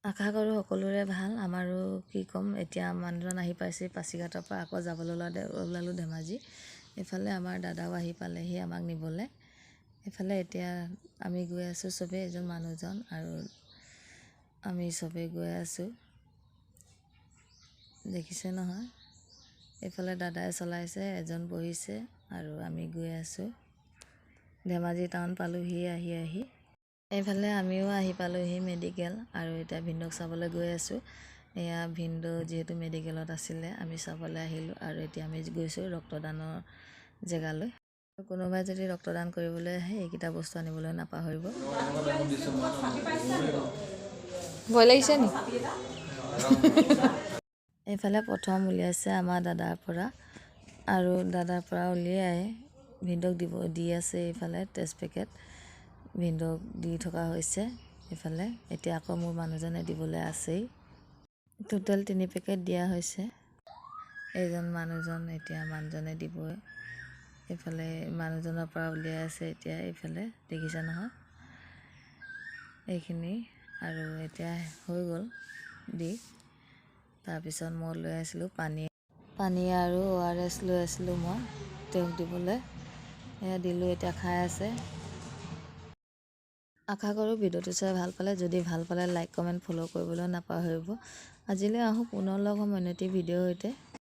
আশা কৰোঁ সকলোৰে ভাল। আমাৰো কি ক'ম, এতিয়া মানুহজন আহি পাইছে পাছিঘাটৰ পৰা, আকৌ যাবলৈ ওলালোঁ ধেমাজি। এইফালে আমাৰ দাদাও আহি পালেহি আমাক নিবলৈ। এইফালে এতিয়া আমি গৈ আছোঁ চবেই, এজন মানুহজন আৰু আমি চবেই গৈ আছোঁ, দেখিছে নহয়। এইফালে দাদাই চলাইছে, এজন বহিছে আৰু আমি গৈ আছোঁ। ধেমাজি টাউন পালোহি আহি। এইফালে আমিও আহি পালোহি মেডিকেল, আৰু এতিয়া ভিনদেউক চাবলৈ গৈ আছোঁ। এয়া ভিনদেউ যিহেতু মেডিকেলত আছিলে, আমি চাবলৈ আহিলোঁ, আৰু এতিয়া আমি গৈছোঁ ৰক্তদানৰ জেগালৈ। কোনোবাই যদি ৰক্তদান কৰিবলৈ আহে এইকেইটা বস্তু আনিবলৈ নাপাহৰিব। ভয় লাগিছে নি? এইফালে প্ৰথম উলিয়াইছে আমাৰ দাদাৰ পৰা, আৰু দাদাৰ পৰা উলিয়াই ভিনদেউক দি আছে। এইফালে টেষ্ট পেকেট ভিনদেউক দি থকা হৈছে। এইফালে এতিয়া আকৌ মোৰ মানুহজনে দিবলৈ আছেই। টোটেল 3 পেকেট দিয়া হৈছে। এইজন মানুহজন, এতিয়া মানুহজনে দিবই। এইফালে মানুহজনৰ পৰা উলিয়াই আছে এতিয়া। এইফালে দেখিছে নহয় এইখিনি, আৰু এতিয়া হৈ গ'ল দি। তাৰপিছত মই লৈ আছিলোঁ পানী আৰু ORS লৈ আছিলোঁ মই তেওঁক দিবলৈ। এয়া দিলোঁ, এতিয়া খাই আছে। আশা কৰোঁ ভিডিঅ'টো চাই ভাল পালে। যদি ভাল পালে লাইক, কমেণ্ট, ফ'ল' কৰিবলৈ নাপাহৰিব। আজিলৈ আহোঁ, পুনৰ লগ হ'ম অন্য এটি ভিডিঅ'ৰ সৈতে।